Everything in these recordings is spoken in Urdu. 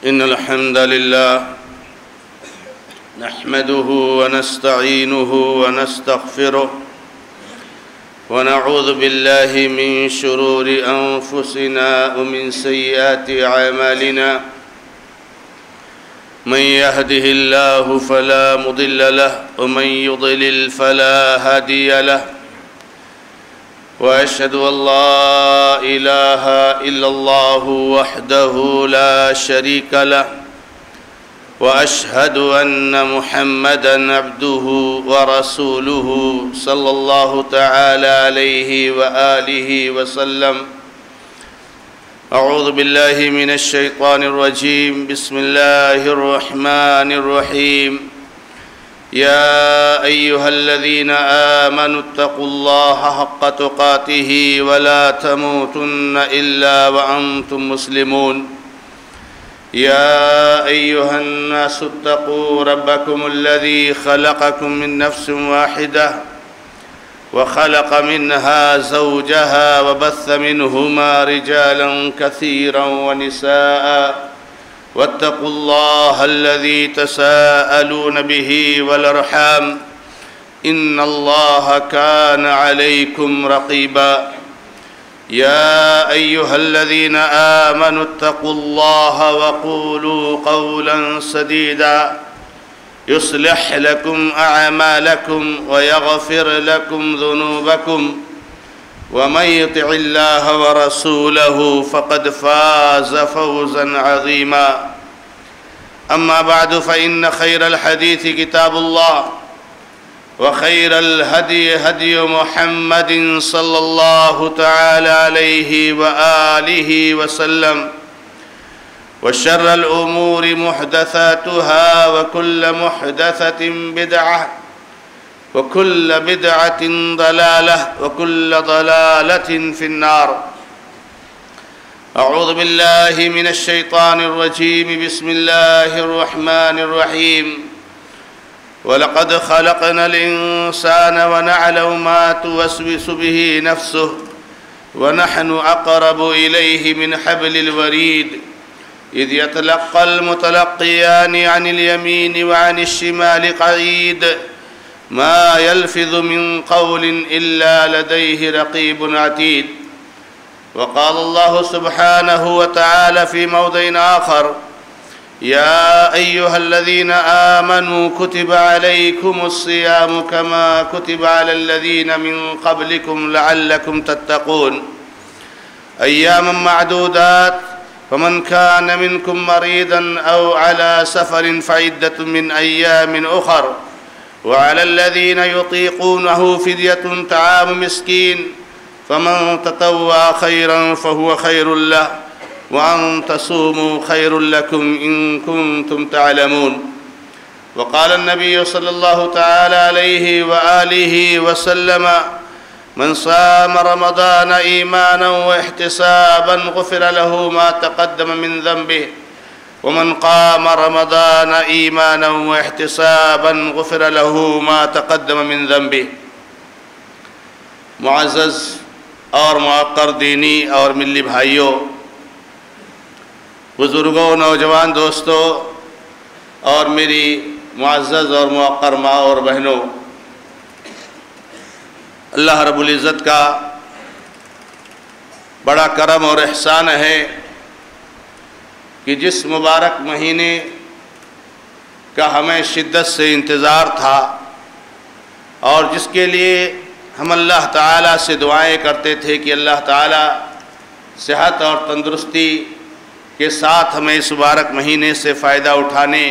إن الحمد لله نحمده ونستعينه ونستغفره ونعوذ بالله من شرور أنفسنا ومن سيئات أعمالنا من يهده الله فلا مضل له ومن يضلل فلا هادي له وأشهد أن لا إله إلا الله وحده لا شريك له وأشهد أن محمدًا عبده ورسوله صلى الله تعالى عليه وآله وسلم. أعوذ بالله من الشيطان الرجيم. بسم الله الرحمن الرحيم. يا أيها الذين آمنوا اتقوا الله حق تقاته ولا تموتن إلا وأنتم مسلمون. يا أيها الناس اتقوا ربكم الذي خلقكم من نفس واحدة وخلق منها زوجها وبث منهما رجالا كثيرا ونساء واتقوا الله الذي تساءلون به والأرحام إن الله كان عليكم رقيبا. يا أيها الذين آمنوا اتقوا الله وقولوا قولا سديدا يصلح لكم أعمالكم ويغفر لكم ذنوبكم ومن يطع الله ورسوله فقد فاز فوزا عظيما. أما بعد فإن خير الحديث كتاب الله وخير الهدي هدي محمد صلى الله تعالى عليه وآله وسلم وشر الأمور محدثاتها وكل محدثة بدعة وكل بدعة ضلالة وكل ضلالة في النار. أعوذ بالله من الشيطان الرجيم. بسم الله الرحمن الرحيم. ولقد خلقنا الإنسان ونعلم ما توسوس به نفسه ونحن أقرب إليه من حبل الوريد إذ يتلقى المتلقيان عن اليمين وعن الشمال قعيد ما يلفظ من قول إلا لديه رقيب عتيد. وقال الله سبحانه وتعالى في موضع آخر: يا أيها الذين آمنوا كتب عليكم الصيام كما كتب على الذين من قبلكم لعلكم تتقون أياما معدودات فمن كان منكم مريضا أو على سفر فعدة من أيام أخر وعلى الذين يطيقونه فدية طعام مسكين فمن تطوع خيرا فهو خير له وأن تصوموا خير لكم إن كنتم تعلمون. وقال النبي صلى الله تعالى عليه وآله وسلم: من صام رمضان إيمانا واحتسابا غفر له ما تقدم من ذنبه ومن قام رمضان إيمانا واحتسابا غفر له ما تقدم من ذنبه. معزز اور موقر دینی اور ملی بھائیوں، بزرگوں، نوجوان دوستوں اور میری معزز اور موقر ماں اور بہنوں، اللہ رب العزت کا بڑا کرم اور احسان ہے کہ جس مبارک مہینے کا ہمیں شدت سے انتظار تھا اور جس کے لیے ہم اللہ تعالیٰ سے دعائیں کرتے تھے کہ اللہ تعالیٰ صحت اور تندرستی کے ساتھ ہمیں اس مبارک مہینے سے فائدہ اٹھانے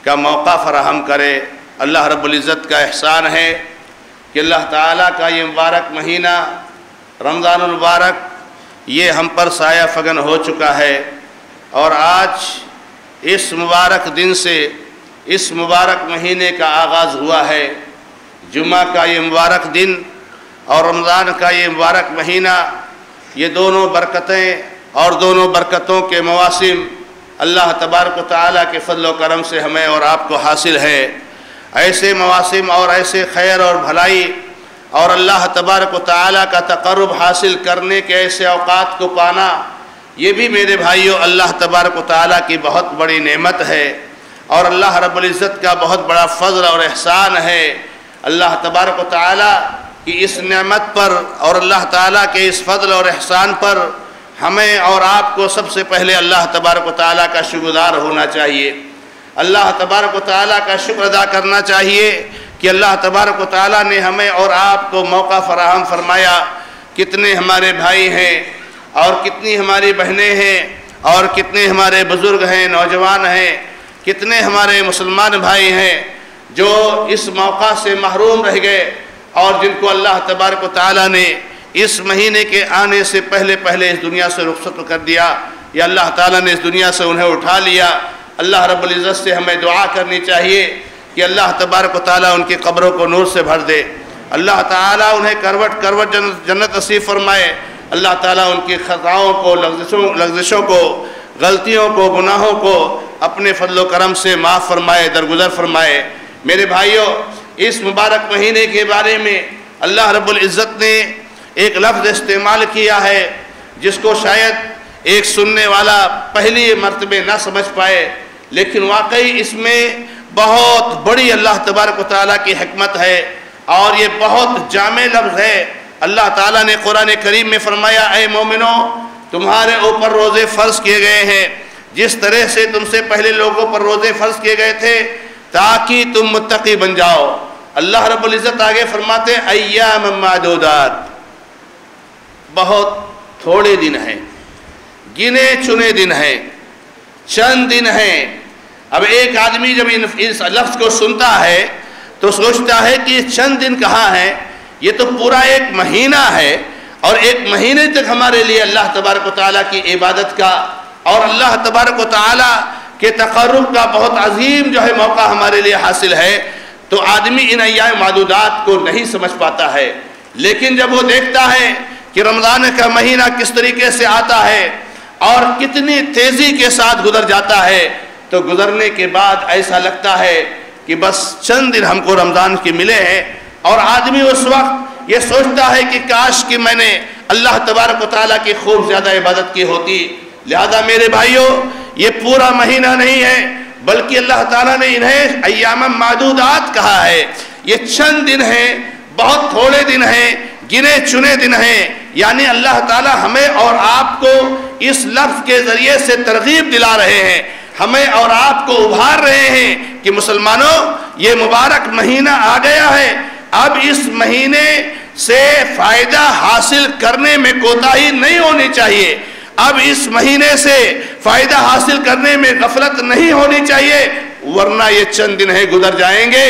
کا موقع فراہم کرے، اللہ رب العزت کا احسان ہے کہ اللہ تعالیٰ کا یہ مبارک مہینہ رمضان المبارک یہ ہم پر سایہ فگن ہو چکا ہے، اور آج اس مبارک دن سے اس مبارک مہینے کا آغاز ہوا ہے۔ جمعہ کا یہ مبارک دن اور رمضان کا یہ مبارک مہینہ، یہ دونوں برکتیں اور دونوں برکتوں کے مواسم اللہ تبارک و تعالیٰ کے فضل و کرم سے ہمیں اور آپ کو حاصل ہے۔ ایسے مواسم اور ایسے خیر اور بھلائی اور اللہ تبارک و تعالیٰ کا تقرب حاصل کرنے کے ایسے اوقات کو پانا یہ بھی میرے بھائیوں اللہ تبارک و تعالیٰ کی بہت بڑی نعمت ہے اور اللہ رب العزت کا بہت بڑا فضل اور احسان ہے۔ اللہ تبارک و تعالیٰ کی اس نعمت پر اور اللہ تعالیٰ کے اس فضل اور احسان پر ہمیں اور آپ کو سب سے پہلے اللہ تبارک و تعالیٰ کا شکر گزار ہونا چاہیے۔ اللہ تبارک و تعالیٰ کا شکر ادا کرنا چاہیے کہ اللہ تبارک و تعالیٰ نے ہمیں اور آپ کو موقع فراہم فرمایا۔ کتنے ہمارے بھائی ہیں اور کتنی ہماری بہنیں ہیں اور کتنے ہمارے بزرگ ہیں، نوجوان ہیں، کتنے ہمارے مسلمان بھائی ہیں جو اس موقع سے محروم رہ گئے اور جن کو اللہ تبارک و تعالیٰ نے اس مہینے کے آنے سے پہلے اس دنیا سے رخصت کر دیا، یا اللہ تعالیٰ نے اس دنیا سے انہیں اٹھا لیا۔ اللہ رب العزت سے ہمیں دعا کرنی چاہیے کہ اللہ تبارک و تعالیٰ ان کی قبروں کو نور سے بھر دے، اللہ تعالیٰ انہیں کروٹ جنت نصیب فرمائے، اللہ تعالیٰ ان کی خطاؤں کو، لغزشوں کو، غلطیوں کو، گناہوں کو اپنے فضل و کرم سے معاف فرمائے، درگزر فرمائے۔ میرے بھائیوں، اس مبارک مہینے کے بارے میں اللہ رب العزت نے ایک لفظ استعمال کیا ہے جس کو شاید ایک سننے والا پہلی مرتبہ نہ سمجھ پائے، لیکن واقعی اس میں بہت بڑی اللہ تبارک و تعالیٰ کی حکمت ہے اور یہ بہت جامع لفظ ہے۔ اللہ تعالیٰ نے قرآن کریم میں فرمایا، اے مومنو، تمہارے اوپر روزے فرض کیے گئے ہیں جس طرح سے تم سے پہلے لوگوں پر روزے فرض کیے گئے تھے تاکہ تم متقی بن جاؤ۔ اللہ رب العزت آگے فرماتے ایام معدودات، بہت تھوڑے دن ہیں، گنے چنے دن ہیں، چند دن ہیں۔ اب ایک آدمی جب اس لفظ کو سنتا ہے تو سوچتا ہے کہ چند دن کہاں ہیں، یہ تو پورا ایک مہینہ ہے اور ایک مہینے تک ہمارے لیے اللہ تبارک و تعالیٰ کی عبادت کا اور اللہ تبارک و تعالیٰ کے تقرب کا بہت عظیم موقع ہمارے لیے حاصل ہے، تو آدمی ان ایام معدودات کو نہیں سمجھ پاتا ہے۔ لیکن جب وہ دیکھتا ہے کہ رمضان کا مہینہ کس طریقے سے آتا ہے اور کتنی تیزی کے ساتھ گزر جاتا ہے، تو گزرنے کے بعد ایسا لگتا ہے کہ بس چند دن ہم کو رمضان کے ملے ہیں، اور آدمی اس وقت یہ سوچتا ہے کہ کاش کہ میں نے اللہ تبارک و تعالیٰ کی خوب زیادہ عبادت کی ہوتی۔ لہذا میرے بھائیوں، یہ پورا مہینہ نہیں ہے بلکہ اللہ تعالیٰ نے انہیں ایام معدودات کہا ہے۔ یہ چند دن ہیں، بہت تھوڑے دن ہیں، گنے چنے دن ہیں، یعنی اللہ تعالیٰ ہمیں اور آپ کو اس لفظ کے ذریعے سے ترغیب دلا رہے ہیں، ہمیں اور آپ کو ابھار رہے ہیں کہ مسلمانوں، یہ مبارک مہینہ آ گیا ہے، اب اس مہینے سے فائدہ حاصل کرنے میں کوتاہی نہیں ہونی چاہیے، اب اس مہینے سے فائدہ حاصل کرنے میں غفلت نہیں ہونی چاہیے، ورنہ یہ چند دن ہیں گزر جائیں گے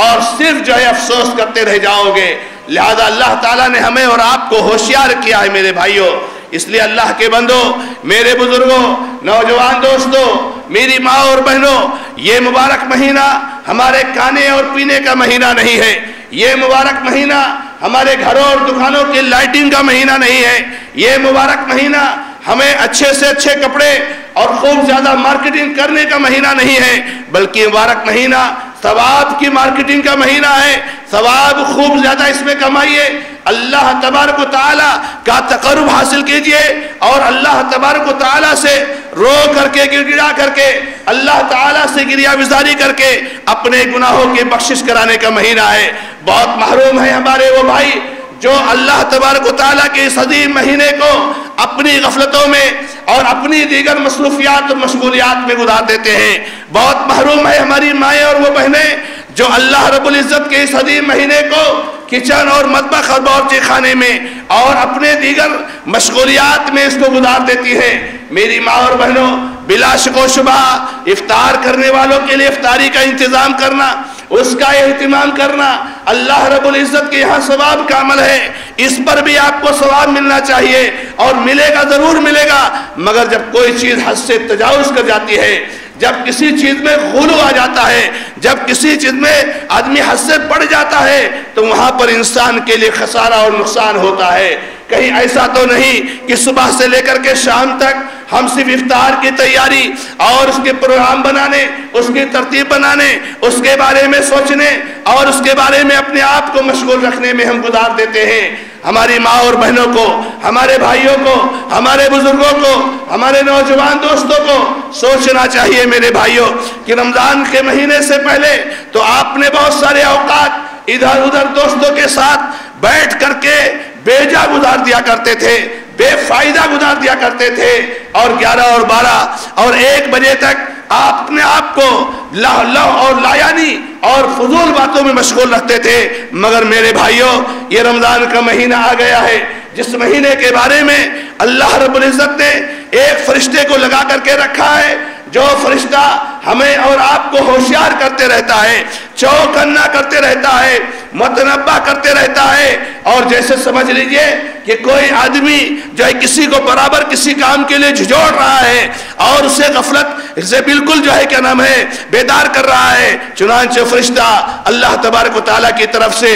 اور صرف افسوس کرتے رہ جاؤ گے۔ لہذا اللہ تعالیٰ نے ہمیں اور آپ کو ہوشیار کیا ہے میرے بھائیوں۔ اس لیے اللہ کے بندوں، میرے بزرگوں، نوجوان دوستوں، میری ماں اور بہنوں، یہ مبارک مہینہ ہمارے کھانے اور پینے کا مہینہ نہیں ہے، یہ مبارک مہینہ ہمارے گھروں اور دکانوں کی لائٹنگ کا مہینہ نہیں ہے، یہ مبارک مہینہ ہمیں اچھے سے اچھے کپڑے اور خوب زیادہ مارکیٹنگ کرنے کا مہینہ نہیں ہے، بلکہ مبارک مہینہ ثواب کی مارکیٹنگ کا مہینہ ہے۔ ثواب خوب زیادہ اس میں کمائیے، اللہ تبارک و تعالیٰ کا تقرب حاصل کیجئے اور اللہ تبارک و تعالیٰ سے رو کر کے گڑ گڑا کر کے اللہ تعالیٰ سے گریہ بیزاری کر کے اپنے گناہوں کی بخشش کرانے کا مہینہ ہے۔ بہت محروم ہیں ہمارے وہ بھائی جو اللہ تبارک و تعالیٰ کے اس عظیم مہینے کو اپنی غفلتوں میں اور اپنی دیگر مصروفیات اور مشغولیات میں گزار دیتے ہیں۔ بہت محروم ہے ہماری مائیں اور وہ بہنیں جو اللہ رب العزت کے اس عظیم مہینے کو کچن اور مطبخ اور باورچی خانے میں اور اپنے دیگر مشغولیات میں اس کو گزار دیتی ہیں۔ میری ماں اور بہنوں، بلا شک و شبہ افطار کرنے والوں کے لیے افطاری کا انتظام کرنا، اس کا اہتمام کرنا اللہ رب العزت کے یہاں ثواب کا عمل ہے، اس پر بھی آپ کو ثواب ملنا چاہیے اور ملے گا، ضرور ملے گا، مگر جب کوئی چیز حد سے تجاوز کر جاتی ہے، جب کسی چیز میں غلو آ جاتا ہے، جب کسی چیز میں آدمی حد سے بڑھ جاتا ہے، تو وہاں پر انسان کے لیے خسارہ اور نقصان ہوتا ہے۔ کہیں ایسا تو نہیں کہ صبح سے لے کر کے شام تک ہم صرف افطار کی تیاری اور اس کے پروگرام بنانے، اس کی ترتیب بنانے، اس کے بارے میں سوچنے اور اس کے بارے میں اپنے آپ کو مشغول رکھنے میں ہم گزار دیتے ہیں۔ ہماری ماں اور بہنوں کو، ہمارے بھائیوں کو، ہمارے بزرگوں کو، ہمارے نوجوان دوستوں کو سوچنا چاہیے میرے بھائیوں کہ رمضان کے مہینے سے پہلے تو آپ نے بہت سارے اوقات ادھر ادھر دوستوں کے ساتھ بیٹھ کر کے بے جا گزار دیا کرتے تھے، بے فائدہ گزار دیا کرتے تھے، اور 11 اور 12 اور 1 بجے تک آپ اپنے آپ کو لہو اور لایانی اور فضول باتوں میں مشغول رکھتے تھے۔ مگر میرے بھائیوں، یہ رمضان کا مہینہ آ گیا ہے جس مہینے کے بارے میں اللہ رب العزت نے ایک فرشتے کو لگا کر کے رکھا ہے، جو فرشتہ ہمیں اور آپ کو ہوشیار کرتے رہتا ہے، چوکنا کرتے رہتا ہے، متنبہ کرتے رہتا ہے۔ اور جیسے سمجھ لیجئے کہ کوئی آدمی جو ہے کسی کو برابر کسی کام کے لیے جھجوڑ رہا ہے اور اسے غفلت سے بالکل جو ہے کیا نام ہے بیدار کر رہا ہے، چنانچہ فرشتہ اللہ تبارک و تعالیٰ کی طرف سے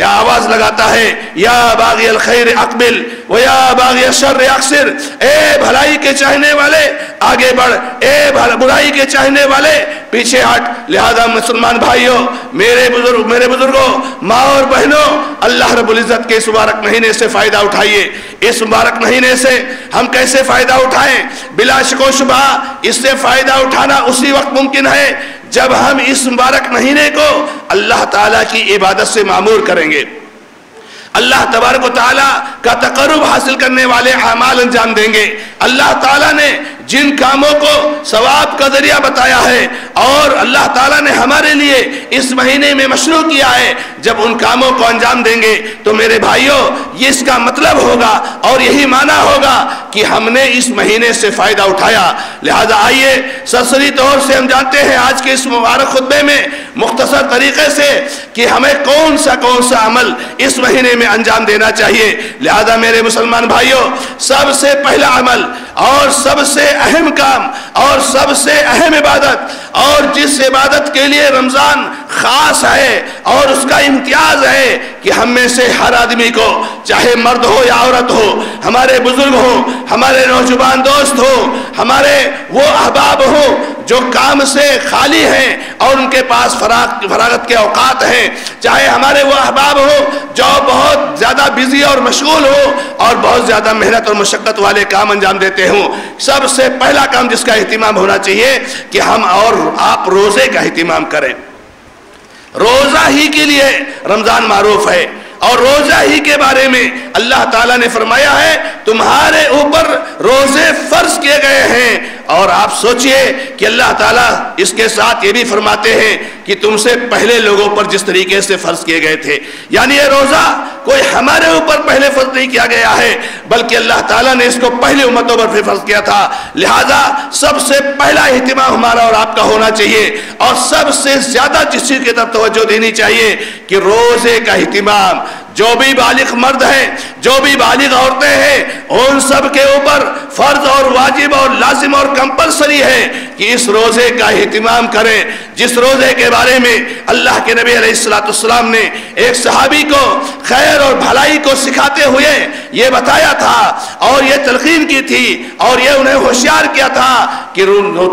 آواز لگاتا ہے، یا باغی الخیر اقبل ویا باغی الشر اقصر، اے بھلائی کے چاہنے والے آگے بڑھ، اے برائی کے چاہنے والے پیچھے ہٹ۔ لہذا مسلمان بھائیوں، میرے بزرگوں، ماں اور بہنوں، اللہ رب العزت کے اس مبارک مہینے سے فائدہ اٹھائیے۔ اس مبارک مہینے سے ہم کیسے فائدہ اٹھائیں؟ بلا شک و شبہ اس سے فائدہ اٹھانا اسی وقت ممکن ہے جب ہم اس مبارک مہینے کو اللہ تعالیٰ کی عبادت سے معمور کریں گے، اللہ تبارک و تعالیٰ کا تقرب حاصل کرنے والے اعمال انجام دیں گے۔ اللہ تعالیٰ نے جن کاموں کو ثواب کا ذریعہ بتایا ہے اور اللہ تعالیٰ نے ہمارے لیے اس مہینے میں مشروع کیا ہے، جب ان کاموں کو انجام دیں گے تو میرے بھائیوں یہ اس کا مطلب ہوگا اور یہی معنی ہوگا کہ ہم نے اس مہینے سے فائدہ اٹھایا۔ لہذا آئیے سرسری طور سے ہم جانتے ہیں آج کے اس مبارک خطبے میں مختصر طریقے سے کہ ہمیں کون سا عمل اس مہینے میں انجام دینا چاہیے۔ لہذا میرے مسلمان بھائیوں، سب سے پہلا عمل اور سب سے اہم کام اور سب سے اہم عبادت، اور جس عبادت کے لیے رمضان خاص ہے اور اس کا امتیاز ہے کہ ہم میں سے ہر آدمی کو، چاہے مرد ہو یا عورت ہو، ہمارے بزرگ ہو، ہمارے نوجوان دوست ہو، ہمارے وہ احباب ہو جو کام سے خالی ہیں اور ان کے پاس فراغت کے اوقات ہیں، چاہے ہمارے وہ احباب ہو جو بہت زیادہ بزی اور مشغول ہو اور بہت زیادہ محنت اور مشقت والے کام انجام دیتے ہوں، سب سے پہلا کام جس کا اہتمام ہونا چاہیے کہ ہم اور آپ روزے کا اہتمام کریں۔ روزہ ہی کے لیے رمضان معروف ہے، اور روزہ ہی کے بارے میں اللہ تعالیٰ نے فرمایا ہے تمہارے اوپر روزے فرض کیے گئے ہیں۔ اور آپ سوچئے کہ اللہ تعالیٰ اس کے ساتھ یہ بھی فرماتے ہیں کہ تم سے پہلے لوگوں پر جس طریقے سے فرض کیے گئے تھے، یعنی یہ روزہ کوئی ہمارے اوپر پہلے فرض نہیں کیا گیا ہے بلکہ اللہ تعالیٰ نے اس کو پہلے امتوں پر پھر فرض کیا تھا۔ لہذا سب سے پہلا اہتمام ہمارا اور آپ کا ہونا چاہیے، اور سب سے زیادہ جس چیز کی طرف توجہ دینی چاہیے کہ روزے کا اہتمام جو بھی بالغ مرد ہیں، جو بھی بالغ عورتیں ہیں، ان سب کے اوپر فرض اور واجب اور لازم اور کمپلسری ہے کہ اس روزے کا اہتمام کریں، جس روزے کے بارے میں اللہ کے نبی علیہ السلام نے ایک صحابی کو خیر اور بھلائی کو سکھاتے ہوئے یہ بتایا تھا اور یہ تلقین کی تھی اور یہ انہیں ہوشیار کیا تھا کہ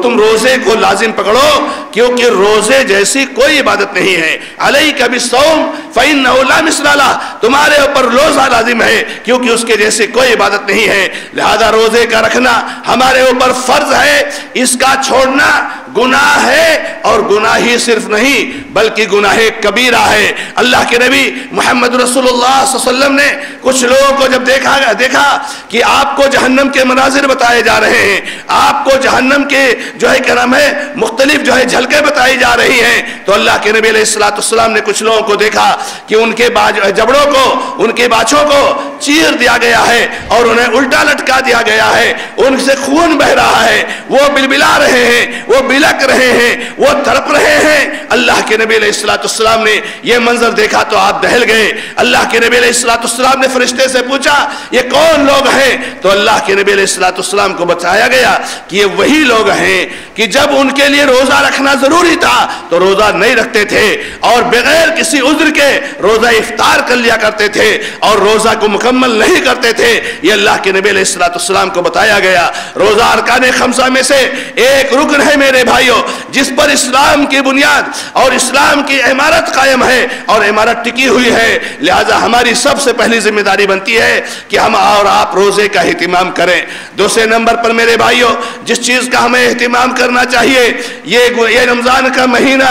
تم روزے کو لازم پکڑو، کیونکہ روزے جیسی کوئی عبادت نہیں ہے۔ علیک بالصوم فإنہ لا مثل لہ، تمہارے اوپر روزہ لازم ہے کیونکہ اس کے جیسے کوئی عبادت نہیں ہے۔ لہذا روزے کا رکھنا ہمارے اوپر فرض ہے، اس کا چھوڑنا گناہ ہے، اور گناہ ہی صرف نہیں بلکہ گناہ کبیرہ ہے۔ اللہ کے نبی محمد رسول اللہ صلی اللہ علیہ وسلم نے کچھ لوگوں کو جب دیکھا کہ آپ کو جہنم کے مناظر بتائے جا رہے ہیں، آپ کو جہنم کے جو ہے کیا نام ہے مختلف جو ہے جھلکیں بتائی جا رہی ہیں، تو اللہ کے نبی علیہ السلام نے کچھ لوگوں کو دیکھا کہ ان کے جبڑوں کو، ان کے باچھوں کو چیر دیا گیا ہے اور انہیں الٹا لٹکا دیا گیا ہے، ان سے خون بہ رہا ہے، وہ بلبلا رہے ہیں، وہ بلک رہے ہیں، وہ تڑپ رہے ہیں۔ اللہ کے نبی علیہ السلام نے یہ منظر دیکھا تو آپ دہل گئے۔ اللہ کے نبی علیہ السلام نے فرشتے سے پوچھا یہ کون لوگ ہیں؟ تو اللہ کے نبی علیہ السلام کو بتایا گیا کہ یہ وہی لوگ ہیں کہ جب ان کے لیے روزہ رکھنا ضروری تھا تو روزہ نہیں رکھتے تھے اور بغیر کسی عذر کے روزہ افطار کر لیا کرتے تھے اور روزہ کو مکمل نہیں کرتے تھے۔ یہ اللہ کے نبی علیہ السلام کو بتایا گیا۔ روزہ ارکان خمسہ میں سے ایک رکن ہے میرے بھائیوں، جس پر اسلام کی بنیاد اور اسلام کی عمارت قائم ہے اور عمارت ٹکی ہوئی ہے۔ لہذا ہماری سب سے پہلی ذمہ ذمہ داری بنتی ہے کہ ہم اور آپ روزے کا اہتمام کریں۔ دوسرے نمبر پر میرے بھائیوں، جس چیز کا ہمیں اہتمام کرنا چاہیے، یہ رمضان کا مہینہ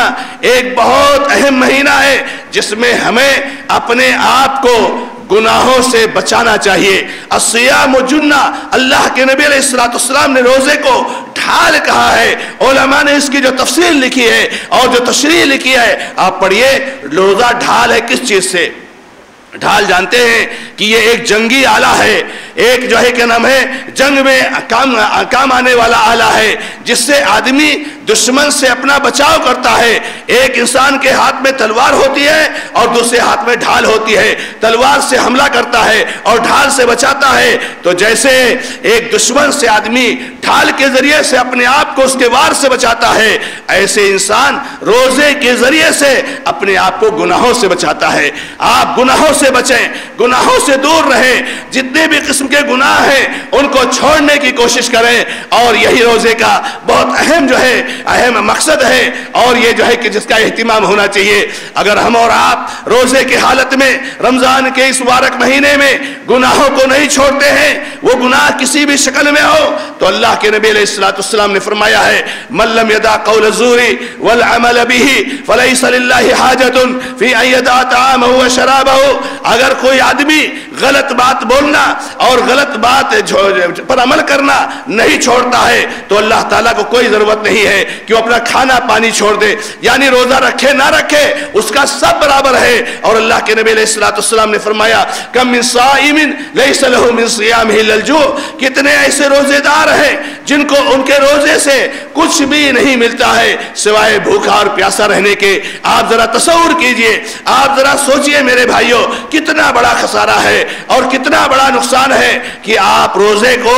ایک بہت اہم مہینہ ہے جس میں ہمیں اپنے آپ کو گناہوں سے بچانا چاہیے۔ الصیام جنہ، اللہ کے نبی علیہ السلام نے روزے کو ڈھال کہا ہے۔ علماء نے اس کی جو تفصیل لکھی ہے اور جو تشریح لکھی ہے، آپ پڑھیے، روزہ ڈھال ہے کس چیز سے؟ ڈھال جانتے ہیں کہ یہ ایک جنگی آلہ ہے، ایک جو ہے کیا نام ہے، جنگ میں کام آنے والا آلہ ہے، جس سے آدمی دشمن سے اپنا بچاؤ کرتا ہے۔ ایک انسان کے ہاتھ میں تلوار ہوتی ہے اور دوسرے ہاتھ میں ڈھال ہوتی ہے، تلوار سے حملہ کرتا ہے اور ڈھال سے بچاتا ہے۔ تو جیسے ایک دشمن سے آدمی ڈھال کے ذریعے سے اپنے آپ کو اس کے وار سے بچاتا ہے، ایسے انسان روزے کے ذریعے سے اپنے آپ کو گناہوں سے بچاتا ہے۔ آپ گناہوں سے بچیں، گناہوں سے دور رہیں، جتنے بھی قسم کے گناہ ہیں ان کو چھوڑنے کی کوشش کریں، اور یہی روزے کا بہت اہم جو ہے اہم مقصد ہے، اور یہ جو ہے کہ جس کا اہتمام ہونا چاہیے۔ اگر ہم اور آپ روزے کی حالت میں رمضان کے اس مبارک مہینے میں گناہوں کو نہیں چھوڑتے ہیں، وہ گناہ کسی بھی شکل میں ہو، تو اللہ کے نبی علیہ السلام نے فرمایا ہے، من لم يدع قول الزور والعمل به فليس لله حاجة في ان يدع طعامه وشرابه۔ اگر کوئی آدمی غلط بات بولنا اور غلط بات پر عمل کرنا نہیں چھوڑتا ہے تو اللہ تعالیٰ کو کوئی ضرورت نہیں ہے کہ وہ اپنا کھانا پانی چھوڑ دے، یعنی روزہ رکھے نہ رکھے اس کا سب برابر ہے۔ اور اللہ کے نبی علیہ السلام نے فرمایا، کم من صائم لیس له من صیامہ الا الجوع، کتنے ایسے روزے دار ہیں جن کو ان کے روزے سے کچھ بھی نہیں ملتا ہے سوائے بھوکا اور پیاسا رہنے کے۔ آپ ذرا تصور کیجئے، آپ ذرا سوچئے میرے بھائیوں، کتنا بڑا خسارہ ہے اور کتنا بڑا نقصان ہے کہ آپ روزے کو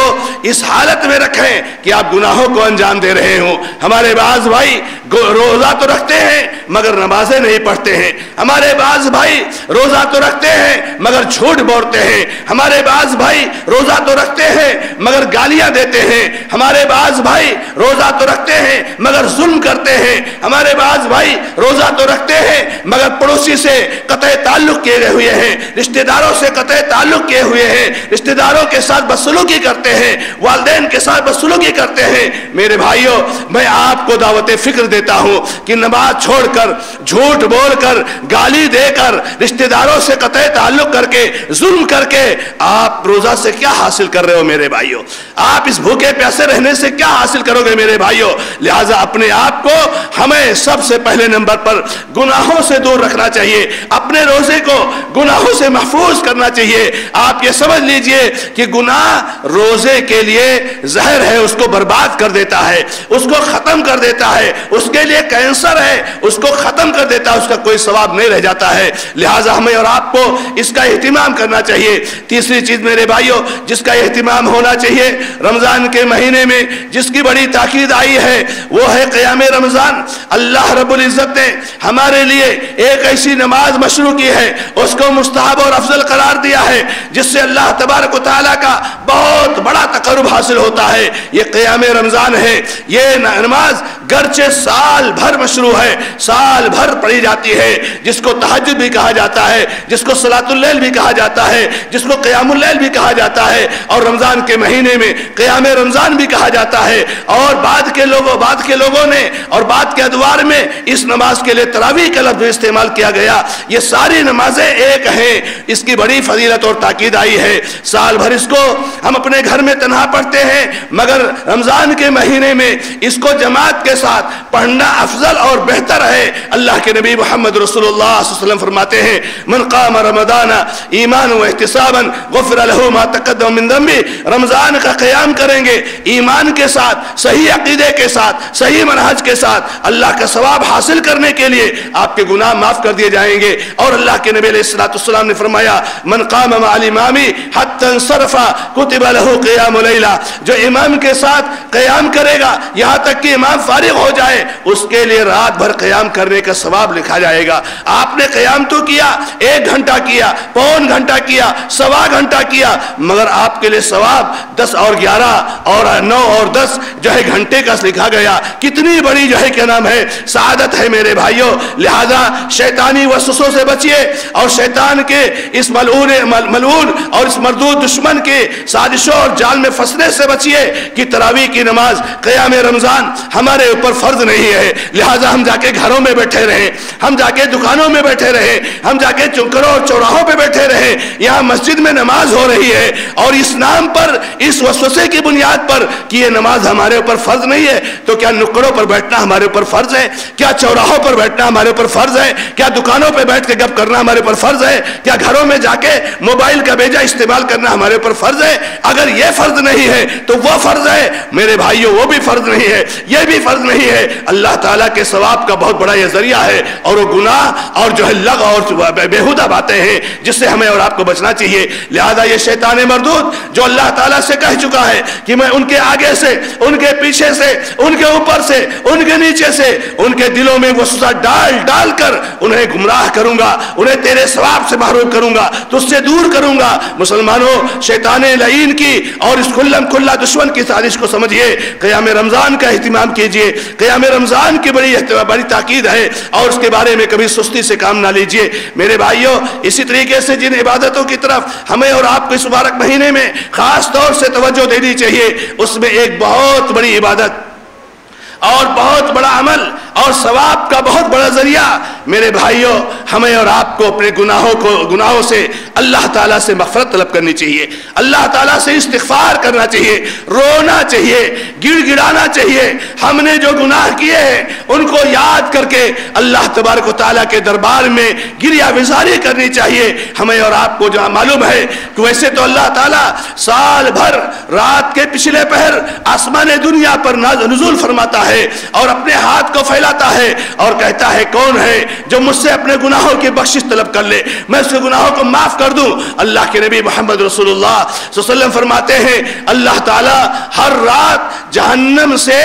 اس حالت میں رکھیں کہ آپ گناہوں کو انجام دے رہے ہوں۔ ہمارے بعض بھائی روزہ تو رکھتے ہیں مگر نمازیں نہیں پڑھتے ہیں، ہمارے بعض بھائی روزہ تو رکھتے ہیں مگر جھوٹ بولتے ہیں، ہمارے بعض بھائی روزہ تو رکھتے ہیں مگر گالیاں دیتے ہیں، ہمارے بعض بھائی روزہ تو رکھتے ہیں مگر ظلم کرتے ہیں، ہمارے بعض بھائی روزہ تو رکھتے ہیں مگر پڑوسی سے قطع تعلق کیے ہوئے ہیں، رشتہ داروں سے قطع تعلق کیے ہوئے ہیں، رشتہ داروں کے ساتھ بدسلوکی کرتے ہیں، والدین کے ساتھ بدسلوکی کرتے ہیں۔ میرے بھائیوں، میں آپ کو دعوت فکر دیتا ہوں کہ نماز چھوڑ کر، جھوٹ بول کر، گالی دے کر، رشتہ داروں سے قطع تعلق کر کے، ظلم کر کے آپ روزہ سے کیا حاصل کر رہے ہو میرے بھائیوں؟ آپ اس بھوکے پیاسے رہنے سے کیا حاصل کرو گے میرے بھائیوں؟ لہٰذا اپنے آپ کو ہمیں سب سے پہلے نمبر پر گناہوں سے دور رکھنا چاہیے، اپنے روزے کو گناہوں سے محفوظ کرنا چاہیے۔ آپ یہ سمجھ لیجئے کہ گناہ روزے کے لیے زہر ہے، اس کو برباد کر دیتا ہے، اس کو ختم کر دیتا ہے، اس کے لیے کینسر ہے، اس کو ختم کر دیتا ہے، اس کا کوئی ثواب نہیں رہ جاتا ہے۔ لہٰذا ہمیں اور آپ کو اس کا اہتمام کرنا چاہیے۔ تیسری چیز میرے بھائیوں جس کا اہتمام ہونا چاہیے رمضان کے مہینے میں، جس کی بڑی تاکید آئی ہے، وہ ہے قیام رمضان۔ اللہ رب العزت نے ہمارے لیے ایک ایسی نماز مشروع کی ہے، اس کو مستحب اور افضل قرار دیا ہے، جس سے اللہ تبارک و تعالیٰ کا بہت بڑا تقرب حاصل ہوتا ہے۔ یہ قیام رمضان ہے، یہ نماز گرچہ سال بھر مشروع ہے، سال بھر پڑھی جاتی ہے، جس کو تہجد بھی کہا جاتا ہے، جس کو صلاۃ اللیل بھی کہا جاتا ہے، جس کو قیام اللیل بھی کہا جاتا ہے، اور رمضان کے مہینے میں قیام رمضان بھی کہا جاتا ہے۔ اور بعد کے لوگوں نے اور بعد کے ادوار میں اس نماز کے لیے تراویح کا لفظ استعمال کیا گیا۔ یہ ساری نمازیں ایک ہیں، اس کی بڑی فضیلت اور تاکید آئی ہے۔ سال بھر اس کو ہم اپنے گھر میں تنہا پڑھتے ہیں، مگر رمضان کے مہینے میں اس کو جماعت کے ساتھ پڑھنا افضل اور بہتر ہے۔ اللہ کے نبی محمد رسول اللہ صلی اللہ علیہ وسلم فرماتے ہیں، من قام رمضان ایمانا واحتسابا غفر له ما تقدم من ذنبه۔ رمضان کا قیام کریں گے ایمان کے ساتھ، صحیح عقیدے کے ساتھ، صحیح منہج کے ساتھ، اللہ کا ثواب حاصل کرنے کے لیے آپ کے گناہ معاف کر دیے جائیں گے۔ اور اللہ کے نبی علیہ السلام نے فرمایا، من قام مع الامام حتى انصرف كتب له قيام ليلہ۔ جو امام کے ساتھ قیام کرے گا یہاں تک کہ امام فارغ بالغ ہو جائے اس کے لیے رات بھر قیام کرنے کا ثواب لکھا جائے گا۔ آپ نے قیام تو کیا، 1 گھنٹہ کیا، پون گھنٹہ کیا، سوا گھنٹہ کیا، مگر آپ کے لیے ثواب 10 اور 11 اور 9 اور 10 جو ہے گھنٹے کا لکھا گیا۔ کتنی بڑی جو ہے کیا نام ہے سعادت ہے میرے بھائیوں۔ لہذا شیطانی وسوسوں سے بچیے اور شیطان کے اس ملعون اور اس مردود دشمن کے سازشوں اور جال میں پھنسنے سے بچیے کہ تراویح کی نماز قیام رمضان ہمارے اوپر فرض نہیں ہے، لہذا ہم جا کے گھروں میں بیٹھے رہیں، ہم جا کے دکانوں میں بیٹھے رہیں، ہم جا کے چوکروں اور چوراہوں پہ بیٹھے رہیں، یہاں مسجد میں نماز ہو رہی ہے اور اس نام پر، اس وسوسے کی بنیاد پر کہ یہ نماز ہمارے اوپر فرض نہیں ہے، تو کیا نکڑوں پر بیٹھنا ہمارے اوپر فرض ہے؟ کیا چوراہوں پر بیٹھنا ہمارے اوپر فرض ہے؟ کیا دکانوں پہ بیٹھ کے گپ کرنا ہمارے اوپر فرض ہے؟ کیا گھروں میں جا کے موبائل کا بیجا استعمال کرنا ہمارے اوپر فرض ہے؟ اگر یہ فرض نہیں ہے تو وہ فرض ہے میرے بھائیوں، وہ بھی فرض نہیں ہے، یہ بھی فرض نہیں ہے۔ اللہ تعالیٰ کے ثواب کا بہت بڑا یہ ذریعہ ہے، اور وہ گناہ اور جو ہے لغو اور بیہودہ باتیں ہیں جس سے ہمیں اور آپ کو بچنا چاہیے۔ لہذا یہ شیطان مردود جو اللہ تعالیٰ سے کہہ چکا ہے کہ میں ان کے آگے سے، ان کے پیچھے سے، ان کے اوپر سے، ان کے نیچے سے، ان کے دلوں میں وسوسہ ڈال کر انہیں گمراہ کروں گا، انہیں تیرے ثواب سے محروم کروں گا، تجھ سے دور کروں گا۔ مسلمانوں، شیطان لعین کی اور اس کھلا دشمن کی سازش کو سمجھیے، قیام رمضان کا اہتمام کیجئے۔ قیام رمضان کی بڑی تاکید ہے اور اس کے بارے میں کبھی سستی سے کام نہ لیجئے میرے بھائیوں۔ اسی طریقے سے جن عبادتوں کی طرف ہمیں اور آپ کو اس مبارک مہینے میں خاص طور سے توجہ دینی چاہیے، اس میں ایک بہت بڑی عبادت اور بہت بڑا عمل اور ثواب کا بہت بڑا ذریعہ میرے بھائیوں، ہمیں اور آپ کو اپنے گناہوں سے اللہ تعالیٰ سے مغفرت طلب کرنی چاہیے، اللہ تعالیٰ سے استغفار کرنا چاہیے، رونا چاہیے، گڑ گڑانا چاہیے۔ ہم نے جو گناہ کیے ہیں ان کو یاد کر کے اللہ تبارک و تعالیٰ کے دربار میں گریہ وزاری کرنی چاہیے۔ ہمیں اور آپ کو جہاں معلوم ہے کہ ویسے تو اللہ تعالیٰ سال بھر رات کے پچھلے پہر آسمان دنیا پر نزول فرماتا ہے اور اپنے ہاتھ کو پھیلاتا ہے اور کہتا ہے کون ہے جو مجھ سے اپنے گناہوں کی بخشش طلب کر لے، میں اس کے گناہوں کو معاف کر دوں۔ اللہ کے نبی محمد رسول اللہ صلی اللہ علیہ وسلم فرماتے ہیں اللہ تعالیٰ ہر رات جہنم سے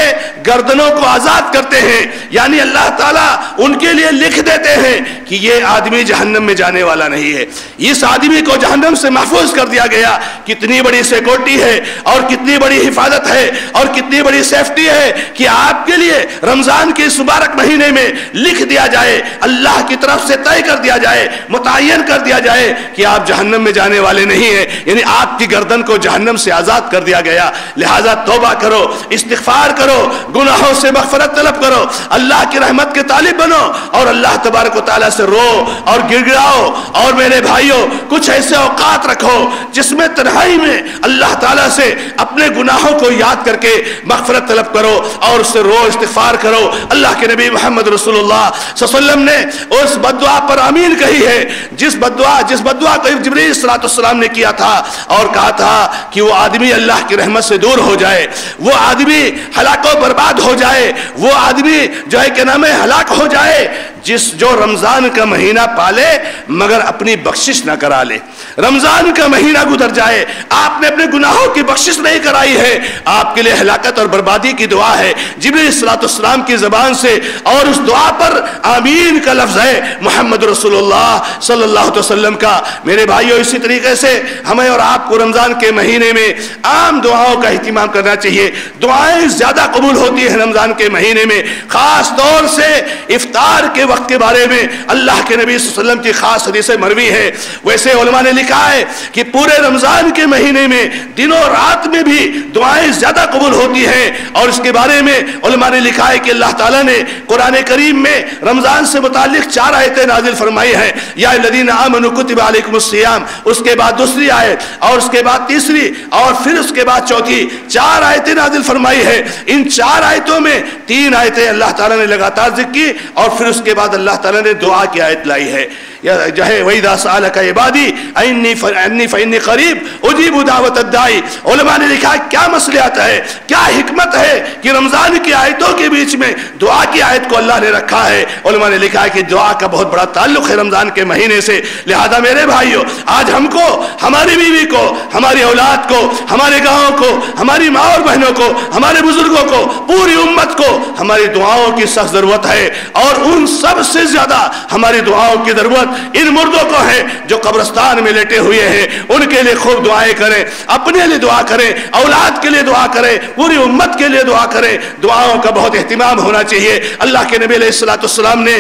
گردنوں کو آزاد کرتے ہیں، یعنی اللہ تعالیٰ ان کے لیے لکھ دیتے ہیں کہ یہ آدمی جہنم میں جانے والا نہیں ہے، اس آدمی کو جہنم سے محفوظ کر دیا گیا۔ کتنی بڑی سیکورٹی ہے اور کتنی بڑی حفاظت ہے اور کتنی بڑی سیفٹی ہے کہ آپ کے لیے رمضان کے اس مبارک مہینے میں لکھ دیا جائے، اللہ کی طرف سے طے کر دیا جائے، متعین کر دیا جائے کہ آپ جہنم میں جانے والے نہیں ہیں، یعنی آپ کی گردن کو جہنم سے آزاد کر دیا گیا۔ لہذا توبہ کرو، استغفار کرو، گناہوں سے مغفرت طلب کرو، اللہ کی رحمت کے طالب بنو اور اللہ تبارک و تعالیٰ سے رو اور گڑ گڑاؤ۔ اور میرے بھائیوں، کچھ ایسے اوقات رکھو جس میں تنہائی میں اللہ تعالیٰ سے اپنے گناہوں کو یاد کر کے مغفرت طلب کرو اور اس سے رو، استغفار کرو۔ اللہ کے نبی محمد رسول اللہ صلی اللہ علیہ وسلم نے اس بددعا پر آمین کہی ہے جس بددعا کو جبرائیل علیہ السلام نے کیا تھا اور کہا تھا کہ وہ آدمی اللہ کی رحمت سے دور ہو جائے، وہ آدمی ہلاک و برباد ہو جائے، وہ آدمی جو ہے کہ نام ہلاک ہو جائے جو رمضان کا مہینہ پالے مگر اپنی بخشش نہ کرا لے۔ رمضان کا مہینہ گزر جائے، آپ نے اپنے گناہوں کی بخشش نہیں کرائی ہے، آپ کے لیے ہلاکت اور بربادی کی دعا ہے جبرائیل علیہ السلام کی زبان سے، اور اس دعا پر آمین کا لفظ ہے محمد رسول اللہ صلی اللہ علیہ وسلم کا۔ میرے بھائیوں، اسی طریقے سے ہمیں اور آپ کو رمضان کے مہینے میں عام دعاؤں کا اہتمام کرنا چاہیے۔ دعائیں زیادہ قبول ہوتی ہیں رمضان کے مہینے میں، خاص طور سے افطار کے وقت کے بارے میں اللہ کے نبی صلی اللہ علیہ وسلم کی خاص حدیث مروی ہے۔ ویسے علماء نے لکھا ہے کہ پورے رمضان کے مہینے میں دن و رات میں بھی دعائیں زیادہ قبول ہوتی ہیں، اور اس کے بارے میں علماء نے لکھا ہے کہ اللہ تعالیٰ نے قرآن کریم میں رمضان سے متعلق 4 آیتیں نازل فرمائی ہیں۔ یا الذین آمنوا کتب علیکم الصیام، اس کے بعد دوسری آیت اور اس کے بعد تیسری اور پھر اس کے بعد چوتھی، 4 آیتیں نازل فرمائی ہے۔ ان 4 آیتوں میں 3 آیتیں اللہ تعالیٰ نے لگاتار ذکر کی اور پھر اس کے بعد اللہ تعالیٰ نے دعا کی آیت لائی ہے۔ جو ہے وَإِذَا سَأَلَكَ عِبَادِي عَنِّي فَإِنِّي قَرِيبٌ أُجِيبُ دَعْوَةَ الدَّاعِ۔ علماء نے لکھا کیا مصلحت ہے، کیا حکمت ہے کہ رمضان کی آیتوں کے بیچ میں دعا کی آیت کو اللہ نے رکھا ہے۔ علماء نے لکھا ہے کہ دعا کا بہت بڑا تعلق ہے رمضان کے مہینے سے۔ لہذا میرے بھائیوں، آج ہم کو، ہماری بیوی کو، ہماری اولاد کو، ہمارے گاؤں کو، ہماری ماں اور بہنوں کو، ہمارے بزرگوں کو، پوری امت کو ہماری دعاؤں کی سخت ضرورت ہے، اور ان سب سے زیادہ ہماری دعاؤں کی ضرورت ان مردوں کو ہے جو قبرستان میں لیٹے ہوئے ہیں۔ ان کے لیے خوب دعائیں کریں، اپنے لیے دعا کریں، اولاد کے لیے دعا کریں، پوری امت کے لیے دعا کریں۔ دعاؤں کا بہت اہتمام ہونا چاہیے۔ اللہ کے نبی علیہ السلام نے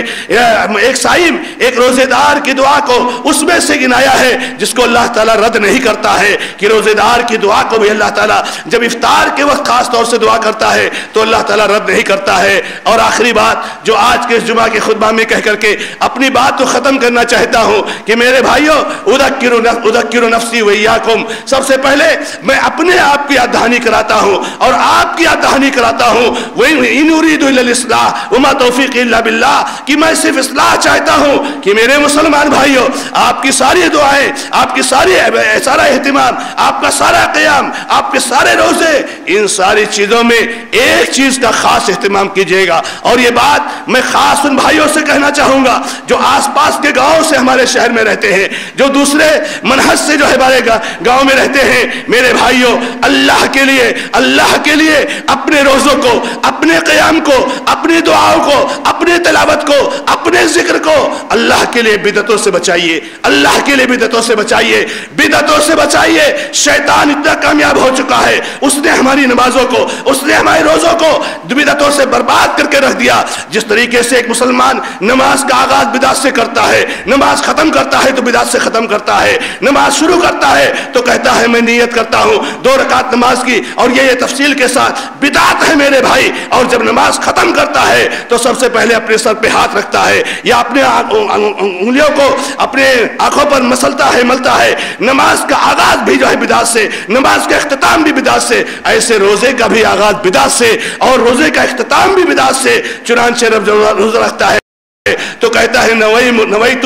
ایک صائم، ایک روزے دار کی دعا کو اس میں سے گنایا ہے جس کو اللہ تعالیٰ رد نہیں کرتا ہے، کہ روزے دار کی دعا کو بھی اللہ تعالیٰ جب افطار کے وقت خاص طور سے دعا کرتا ہے تو اللہ تعالیٰ رد نہیں کرتا ہے۔ اور آخری بات جو آج کے اس جمعہ کے خطبہ میں کہہ کر کے اپنی بات کو ختم کرنا چاہتا ہوں کہ میرے بھائیوں، اذکر نفسی وایاکم، سب سے پہلے میں اپنے آپ کی یاد دہانی کراتا ہوں اور آپ کی یاد دہانی کراتا ہوں۔ وَإِنْ أُرِيدُ إِلَّا الْإِصْلَاحَ وَمَا تَوْفِيقِي إِلَّا بِاللَّهِ، کہ میں صرف اصلاح چاہتا ہوں کہ میرے مسلمان بھائیوں، آپ کی ساری دعائیں، آپ کی سارا اہتمام، آپ کا سارا قیام، آپ کے سارے روزے، ان ساری چیزوں میں ایک چیز کا خاص اہتمام کیجیے گا۔ اور یہ بات میں خاص ان بھائیوں سے کہنا چاہوں گا جو آس پاس کے گاؤں سے ہمارے شہر میں رہتے ہیں، جو دوسرے منہج سے جو ہے ہمارے گاؤں میں رہتے ہیں۔ میرے بھائیوں، اللہ کے لیے اپنے روزوں کو، اپنے قیام کو، اپنی دعاؤں کو، اپنی تلاوت کو، اپنے ذکر کو اللہ کے لیے بدعتوں سے بچائیے، اللہ کے لیے بدعتوں سے بچائیے، بدعتوں سے بچائیے۔ شیطان اتنا کامیاب ہو چکا ہے، اس نے ہماری نمازوں کو، اس نے ہمارے روزوں کو بدعتوں سے برباد کر کے رکھ دیا۔ جس طریقے سے ایک مسلمان نماز کا آغاز بدعت سے کرتا ہے، نماز ختم کرتا ہے تو بدعت سے ختم کرتا ہے، نماز شروع کرتا ہے تو کہتا ہے میں نیت کرتا ہوں 2 رکعت نماز کی، اور یہ تفصیل کے ساتھ بدعت ہے میرے بھائی۔ اور جب نماز ختم کرتا ہے تو سب سے پہلے اپنے سر پہ ہاتھ رکھتا ہے یا اپنے انگلیوں کو اپنے آنکھوں پر ملتا ہے۔ نماز کا آغاز بھی جو ہے بدعت سے، نماز کا اختتام بھی بدعت سے، ایسے روزے کا بھی آغاز بدعت سے اور روزے کا اختتام بھی بدعت سے۔ چنانچہ جب روزہ رکھتا ہے تو کہتا ہے نویت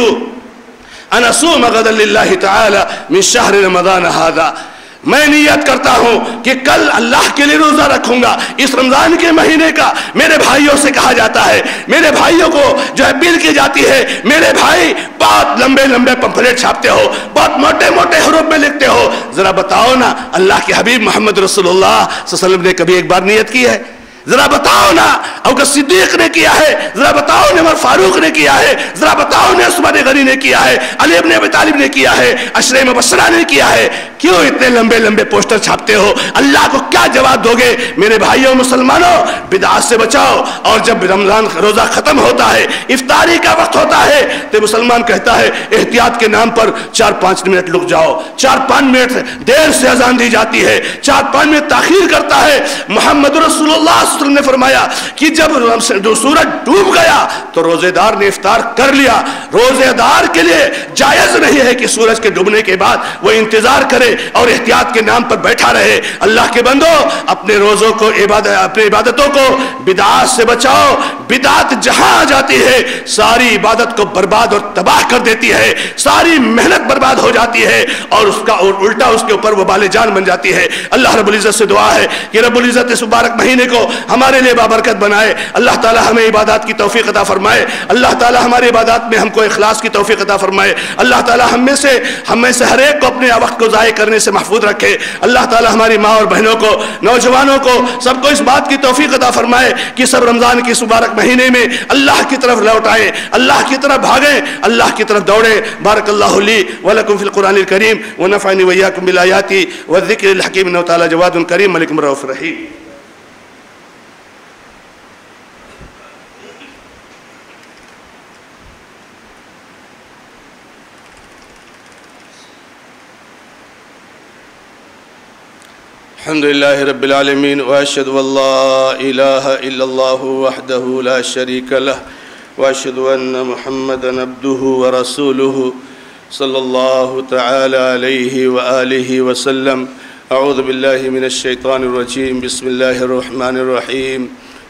ان اصوم غدا للہ تعالی من شہر رمضان ھذا، میں نیت کرتا ہوں کہ کل اللہ کے لیے روزہ رکھوں گا اس رمضان کے مہینے کا۔ میرے بھائیوں سے کہا جاتا ہے، میرے بھائیوں کو جو ہے اپیل کی جاتی ہے، میرے بھائی بہت لمبے لمبے پمفلیٹ چھاپتے ہو، بہت موٹے موٹے حروف میں لکھتے ہو، ذرا بتاؤ نا اللہ کے حبیب محمد رسول اللہ صلی اللہ علیہ وسلم نے کبھی ایک بار نیت کی ہے؟ ذرا بتاؤ نا ابوبکر صدیق نے کیا ہے، ذرا بتاؤ نے عمر فاروق نے کیا ہے، ذرا بتاؤ نے عثمان غنی نے کیا ہے، علی ابن ابی طالب نے کیا ہے، عشرہ مبشرہ نے کیا ہے۔ کیوں اتنے لمبے لمبے پوسٹر چھاپتے ہو؟ اللہ کو کیا جواب دو گے؟ میرے بھائیوں مسلمانوں، بدعات سے بچاؤ۔ اور جب رمضان روزہ ختم ہوتا ہے، افطاری کا وقت ہوتا ہے، تو مسلمان کہتا ہے احتیاط کے نام پر 4-5 منٹ رک جاؤ، 4-5 منٹ دیر سے اذان دی جاتی ہے، 4-5 منٹ تاخیر کرتا ہے۔ محمد رسول اللہ صلی اللہ علیہ وسلم نے فرمایا کہ جب سورج ڈوب گیا تو روزے دار نے افطار کر لیا۔ روزے دار کے لیے جائز نہیں ہے کہ سورج کے ڈوبنے کے بعد وہ انتظار کرے اور احتیاط کے نام پر بیٹھا رہے۔ اللہ کے بندو، اپنے روزوں کو، اپنے عبادتوں کو بدعات سے بچاؤ۔ بدعات جہاں آ جاتی ہے ساری عبادت کو برباد اور تباہ کر دیتی ہے، ساری محنت برباد ہو جاتی ہے اور اس کا الٹا اس کے اوپر وبال جان بن جاتی ہے۔ اللہ رب العزت سے دعا ہے کہ رب العزت اس مبارک مہینے کو ہمارے لیے بابرکت بنائے۔ اللہ تعالی ہمیں عبادات کی توفیق عطا فرمائے۔ اللہ تعالی ہماری عبادات میں ہم کو اخلاص کی توفیق عطا فرمائے۔ اللہ تعالی ہم میں سے ہر ایک کو اپنے وقت کو ضائع کرنے سے محفوظ رکھے۔ اللہ تعالی ہماری ماں اور بہنوں کو، نوجوانوں کو، سب کو اس بات کی توفیق عطا فرمائے کہ سب رمضان کی اس مبارک مہینے میں اللہ کی طرف لوٹ آئیں، اللہ کی طرف بھاگیں، اللہ کی طرف دوڑیں۔ بارک اللہ لی ولکم فی القرآن الکریم ونفعنی وإیاکم بالآیات والذکر الحکیم، انہ تعالی جواد کریم ملک رؤوف رحیم۔ الحمد لله رب العالمين وأشهد أن لا إله إلا الله وحده لا شريك له وأشهد أن محمدا عبده ورسوله صلى الله تعالى عليه وآله وسلم۔ أعوذ بالله من الشيطان الرجيم، بسم الله الرحمن الرحيم۔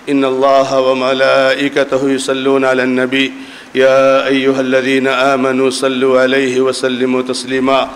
إن الله وملائكته يصلون على النبي يا أيها الذين آمنوا صلوا عليه وسلموا تسليما.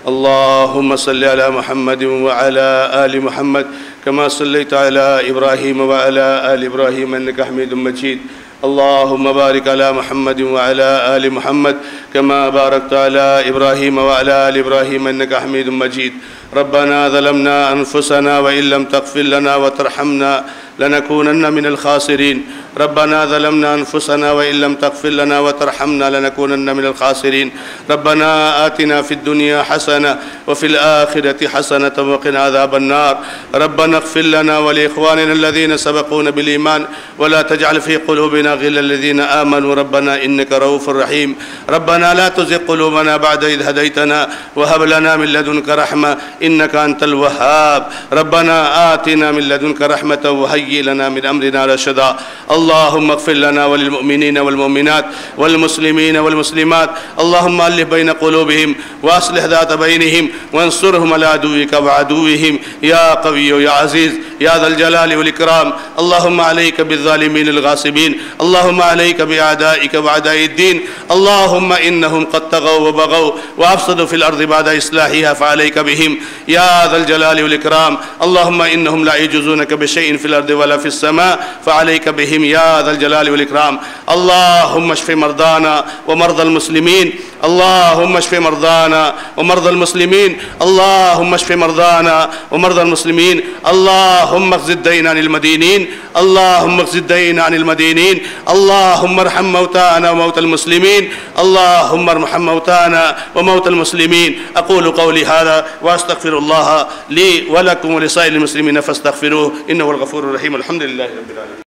اللهم صل على محمد وعلى آل محمد كما صليت على إبراهيم وعلى آل إبراهيم إنك حميد مجيد. اللهم بارك على محمد وعلى آل محمد كما باركت على إبراهيم وعلى آل إبراهيم إنك حميد مجيد. ربنا ظلمنا أنفسنا وإن لم تغفر لنا وترحمنا لنكونن من الخاسرين. ربنا ظلمنا أنفسنا وإن لم تغفر لنا وترحمنا لنكونن من الخاسرين. ربنا آتنا في الدنيا حسنة وفي الآخرة حسنة وقنا عذاب النار. ربنا اغفر لنا ولإخواننا الذين سبقونا بالإيمان ولا تجعل في قلوبنا غلا الذين آمنوا ربنا إنك رؤوف رحيم. ربنا لا تزغ قلوبنا بعد إذ هديتنا وهب لنا من لدنك رحمة إنك أنت الوهاب. ربنا آتنا من لدنك رحمة وهيئ لنا من أمرنا رشدا. اللهم اغفر لنا وللمؤمنين والمؤمنات والمسلمين والمسلمات. اللهم ألف بين قلوبهم وأصلح ذات بينهم وانصرهم على عدوك وعدوهم يا قوي يا عزيز يا ذا الجلال والإكرام. اللهم عليك بالظالمين الغاصبين. اللهم عليك بأعدائك وأعداء الدين. اللهم إنهم قد طغوا وبغوا وأفسدوا في الأرض بعد إصلاحها فعليك بهم يا ذا الجلال والإكرام. اللهم إنهم لا يجوزونك بشيء في الأرض ولا في السماء فعليك بهم يا ذا الجلال والإكرام. اللهم اشف مرضانا ومرضى المسلمين. اللهم اشف مرضانا ومرضى المسلمين. اللهم اشف مرضانا ومرضى المسلمين. اللهم اخذ الدين عن المدينين. اللهم اخذ الدين عن المدينين. اللهم ارحم موتانا وموتى المسلمين. اللهم ارحم موتانا وموتى المسلمين. أقول قولي هذا وأستغفر الله لي ولكم ولسائر المسلمين فاستغفروه إنه الغفور الرحيم. الحمد لله رب العالمين.